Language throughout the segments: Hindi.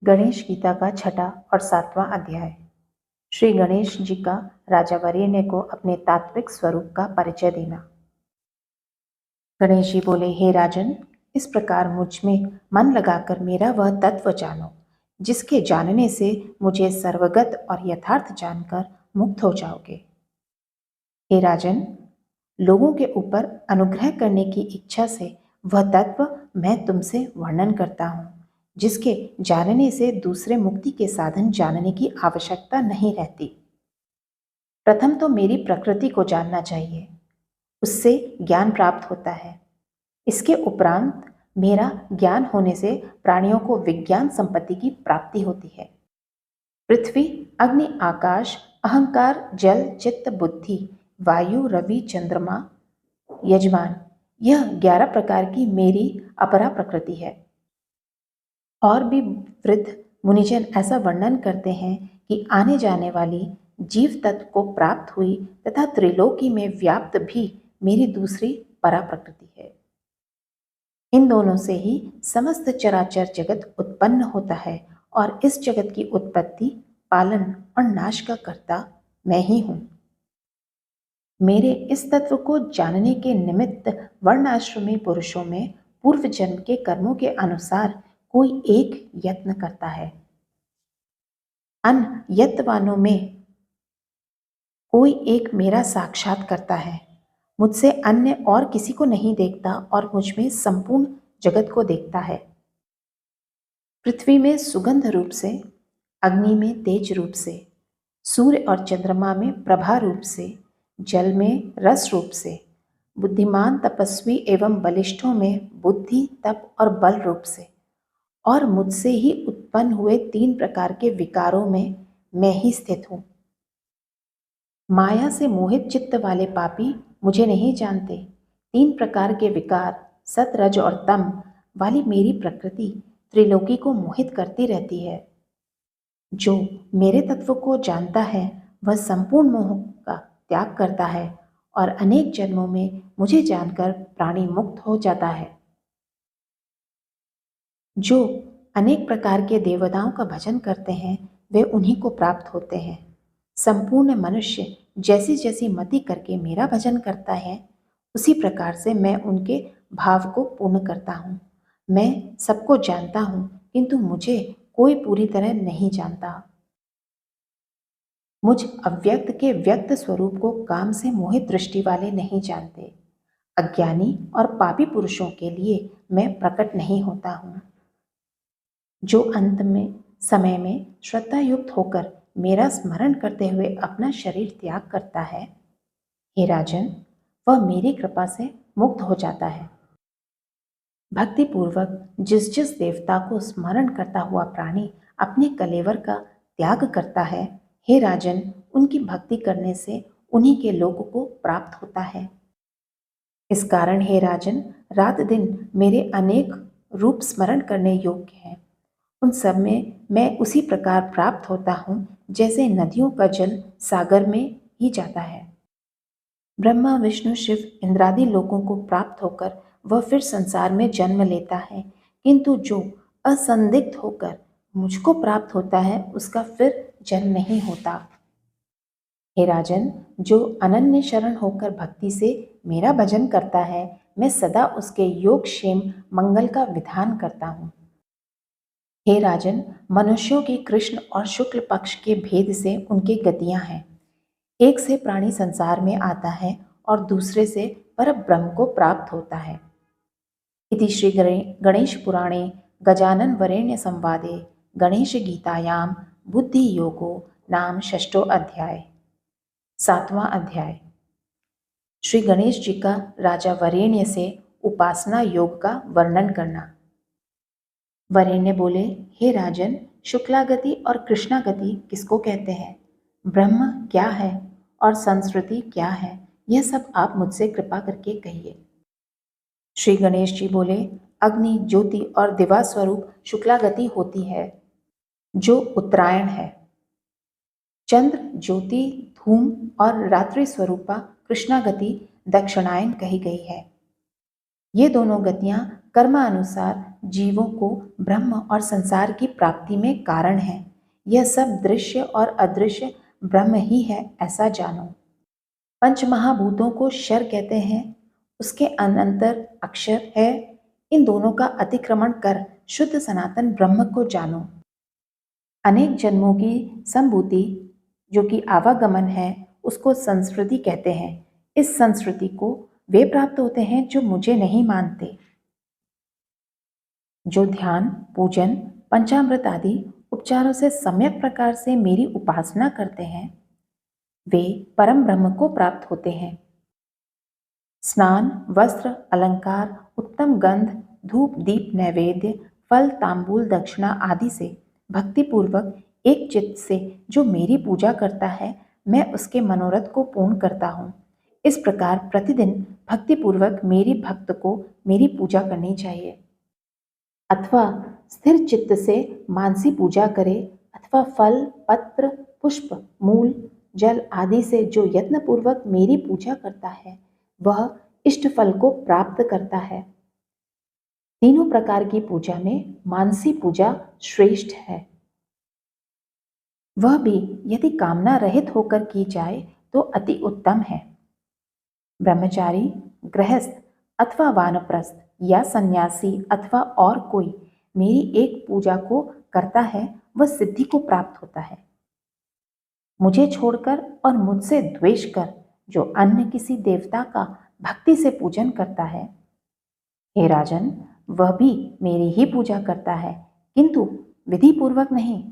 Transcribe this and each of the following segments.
गणेश गीता का छठा और सातवां अध्याय। श्री गणेश जी का राजा वरेण्य को अपने तात्विक स्वरूप का परिचय देना। गणेश जी बोले, हे राजन, इस प्रकार मुझ में मन लगाकर मेरा वह तत्व जानो जिसके जानने से मुझे सर्वगत और यथार्थ जानकर मुक्त हो जाओगे। हे राजन, लोगों के ऊपर अनुग्रह करने की इच्छा से वह तत्व मैं तुमसे वर्णन करता हूँ जिसके जानने से दूसरे मुक्ति के साधन जानने की आवश्यकता नहीं रहती। प्रथम तो मेरी प्रकृति को जानना चाहिए, उससे ज्ञान प्राप्त होता है। इसके उपरांत मेरा ज्ञान होने से प्राणियों को विज्ञान संपत्ति की प्राप्ति होती है। पृथ्वी, अग्नि, आकाश, अहंकार, जल, चित्त, बुद्धि, वायु, रवि, चंद्रमा, यजमान, यह 11 प्रकार की मेरी अपरा प्रकृति है। और भी वृद्ध मुनिजन ऐसा वर्णन करते हैं कि आने जाने वाली जीव तत्व को प्राप्त हुई तथा त्रिलोकी में व्याप्त भी मेरी दूसरी परा प्रकृति है। इन दोनों से ही समस्त चराचर जगत उत्पन्न होता है और इस जगत की उत्पत्ति, पालन और नाश का कर्ता मैं ही हूँ। मेरे इस तत्व को जानने के निमित्त वर्णाश्रमी पुरुषों में पूर्व जन्म के कर्मों के अनुसार कोई एक यत्न करता है। अन्य यत्नवानों में कोई एक मेरा साक्षात करता है। मुझसे अन्य और किसी को नहीं देखता और मुझ में संपूर्ण जगत को देखता है। पृथ्वी में सुगंध रूप से, अग्नि में तेज रूप से, सूर्य और चंद्रमा में प्रभा रूप से, जल में रस रूप से, बुद्धिमान तपस्वी एवं बलिष्ठों में बुद्धि, तप और बल रूप से, और मुझसे ही उत्पन्न हुए 3 प्रकार के विकारों में मैं ही स्थित हूँ। माया से मोहित चित्त वाले पापी मुझे नहीं जानते। 3 प्रकार के विकार, सत, रज और तम वाली मेरी प्रकृति त्रिलोकी को मोहित करती रहती है। जो मेरे तत्व को जानता है वह संपूर्ण मोह का त्याग करता है और अनेक जन्मों में मुझे जानकर प्राणी मुक्त हो जाता है। जो अनेक प्रकार के देवताओं का भजन करते हैं वे उन्हीं को प्राप्त होते हैं। संपूर्ण मनुष्य जैसी जैसी मति करके मेरा भजन करता है उसी प्रकार से मैं उनके भाव को पूर्ण करता हूँ। मैं सबको जानता हूँ किंतु मुझे कोई पूरी तरह नहीं जानता। मुझ अव्यक्त के व्यक्त स्वरूप को काम से मोहित दृष्टि वाले नहीं जानते। अज्ञानी और पापी पुरुषों के लिए मैं प्रकट नहीं होता हूँ। जो अंत में समय में श्रद्धा युक्त होकर मेरा स्मरण करते हुए अपना शरीर त्याग करता है, हे राजन, वह मेरी कृपा से मुक्त हो जाता है। भक्ति पूर्वक जिस जिस देवता को स्मरण करता हुआ प्राणी अपने कलेवर का त्याग करता है, हे राजन, उनकी भक्ति करने से उन्हीं के लोक को प्राप्त होता है। इस कारण हे राजन, रात दिन मेरे अनेक रूप स्मरण करने योग्य हैं। उन सब में मैं उसी प्रकार प्राप्त होता हूँ जैसे नदियों का जल सागर में ही जाता है। ब्रह्मा, विष्णु, शिव, इंद्रादि लोकों को प्राप्त होकर वह फिर संसार में जन्म लेता है, किंतु जो असंदिग्ध होकर मुझको प्राप्त होता है उसका फिर जन्म नहीं होता। हे राजन, जो अनन्य शरण होकर भक्ति से मेरा भजन करता है, मैं सदा उसके योग क्षेम मंगल का विधान करता हूँ। हे राजन, मनुष्यों की कृष्ण और शुक्ल पक्ष के भेद से उनके गतियां हैं। एक से प्राणी संसार में आता है और दूसरे से पर ब्रह्म को प्राप्त होता है। इति श्री गणेश पुराणे गजानन वरेण्य संवादे गणेश गीतायाम बुद्धि योगो नाम षष्ठो अध्याय। 7वां अध्याय। श्री गणेश जी का राजा वरेण्य से उपासना योग का वर्णन करना। वरेण्य बोले, हे राजन, शुक्लागति और कृष्णागति किसको कहते हैं? ब्रह्म क्या है और संस्कृति क्या है? यह सब आप मुझसे कृपा करके कहिए। श्री गणेश जी बोले, अग्नि, ज्योति और दिवा स्वरूप शुक्लागति होती है जो उत्तरायण है। चंद्र, ज्योति, धूम और रात्रि स्वरूपा कृष्णागति दक्षिणायन कही गई है। ये दोनों गतियां कर्मानुसार जीवों को ब्रह्म और संसार की प्राप्ति में कारण है। यह सब दृश्य और अदृश्य ब्रह्म ही है, ऐसा जानो। पंच महाभूतों को क्षर कहते हैं, उसके अनंतर अक्षर है। इन दोनों का अतिक्रमण कर शुद्ध सनातन ब्रह्म को जानो। अनेक जन्मों की संभूति जो कि आवागमन है, उसको संस्कृति कहते हैं। इस संस्कृति को वे प्राप्त होते हैं जो मुझे नहीं मानते। जो ध्यान, पूजन, पंचामृत आदि उपचारों से सम्यक प्रकार से मेरी उपासना करते हैं, वे परम ब्रह्म को प्राप्त होते हैं। स्नान, वस्त्र, अलंकार, उत्तम गंध, धूप, दीप, नैवेद्य, फल, तांबूल, दक्षिणा आदि से भक्तिपूर्वक एक चित्त से जो मेरी पूजा करता है, मैं उसके मनोरथ को पूर्ण करता हूँ। इस प्रकार प्रतिदिन भक्तिपूर्वक मेरी भक्त को मेरी पूजा करनी चाहिए। अथवा स्थिर चित्त से मानसी पूजा करे, अथवा फल, पत्र, पुष्प, मूल, जल आदि से जो यत्नपूर्वक मेरी पूजा करता है, वह इष्ट फल को प्राप्त करता है। तीनों प्रकार की पूजा में मानसी पूजा श्रेष्ठ है। वह भी यदि कामना रहित होकर की जाए तो अति उत्तम है। ब्रह्मचारी, गृहस्थ अथवा वानप्रस्थ या सन्यासी अथवा और कोई मेरी एक पूजा को करता है, वह सिद्धि को प्राप्त होता है। मुझे छोड़कर और मुझसे द्वेष कर जो अन्य किसी देवता का भक्ति से पूजन करता है, हे राजन, वह भी मेरी ही पूजा करता है, किंतु विधि पूर्वक नहीं।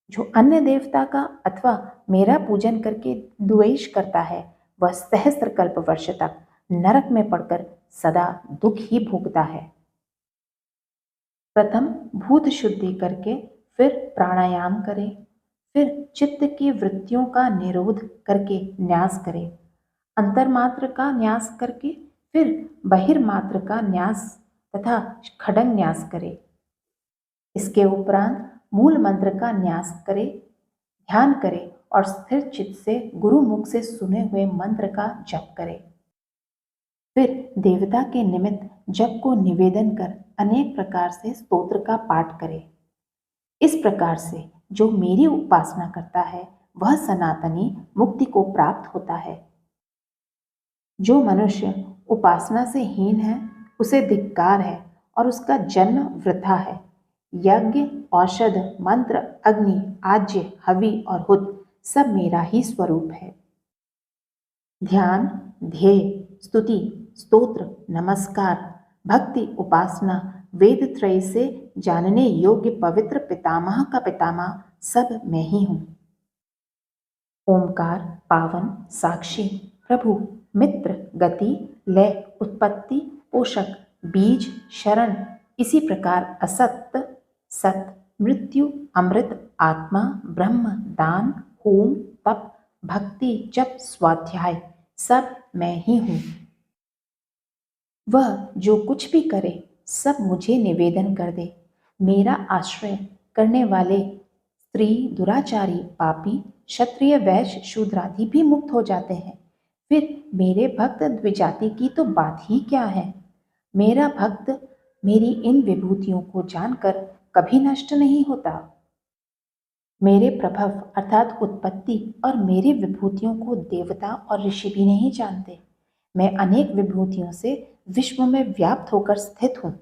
जो अन्य देवता का अथवा मेरा पूजन करके द्वेष करता है, वह सहस्त्र कल्प वर्ष तक नरक में पड़कर सदा दुख ही भोगता है। प्रथम भूत शुद्धि करके फिर प्राणायाम करे, फिर चित्त की वृत्तियों का निरोध करके न्यास करे, अंतर्मात्र का न्यास करके फिर बहिर्मात्र का न्यास तथा खडंग न्यास करे। इसके उपरांत मूल मंत्र का न्यास करे, ध्यान करे और स्थिर चित्त से गुरु मुख से सुने हुए मंत्र का जप करे। फिर देवता के निमित्त जप को निवेदन कर अनेक प्रकार से स्तोत्र का पाठ करे। इस प्रकार से जो मेरी उपासना करता है, वह सनातनी मुक्ति को प्राप्त होता है। जो मनुष्य उपासना से हीन है, उसे धिक्कार है और उसका जन्म वृथा है। यज्ञ, औषध, मंत्र, अग्नि, आज्य, हवि और हुत सब मेरा ही स्वरूप है। ध्यान, ध्येय, स्तुति, स्तोत्र, नमस्कार, भक्ति, उपासना, वेद त्रय से जानने योग्य पवित्र पितामह का पितामह सब मैं ही हूँ। ओमकार पावन, साक्षी, प्रभु, मित्र, गति, लय, उत्पत्ति, पोषक, बीज, शरण, इसी प्रकार असत, सत, मृत्यु, अमृत, आत्मा, ब्रह्म, दान, होम, तप, भक्ति, जप, स्वाध्याय सब मैं ही हूँ। वह जो कुछ भी करे सब मुझे निवेदन कर दे। मेरा आश्रय करने वाले स्त्री, दुराचारी, पापी, क्षत्रिय, वैश्य, शूद्रादि भी मुक्त हो जाते हैं। फिर मेरे भक्त द्विजाति की तो बात ही क्या है। मेरा भक्त मेरी इन विभूतियों को जानकर कभी नष्ट नहीं होता। मेरे प्रभव अर्थात उत्पत्ति और मेरी विभूतियों को देवता और ऋषि भी नहीं जानते। मैं अनेक विभूतियों से विश्व में व्याप्त होकर स्थित हूँ।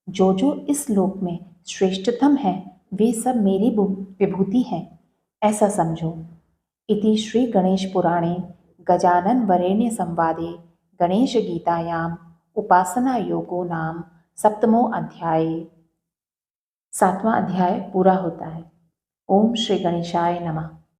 जो जो इस लोक में श्रेष्ठतम है, वे सब मेरी विभूति हैं, ऐसा समझो। इति श्री गणेश पुराणे गजानन वरेण्य संवादे गणेश गीतायाम उपासना योगो नाम सप्तमो अध्याय। 7वां अध्याय पूरा होता है। ओम श्री गणेशाय नमः।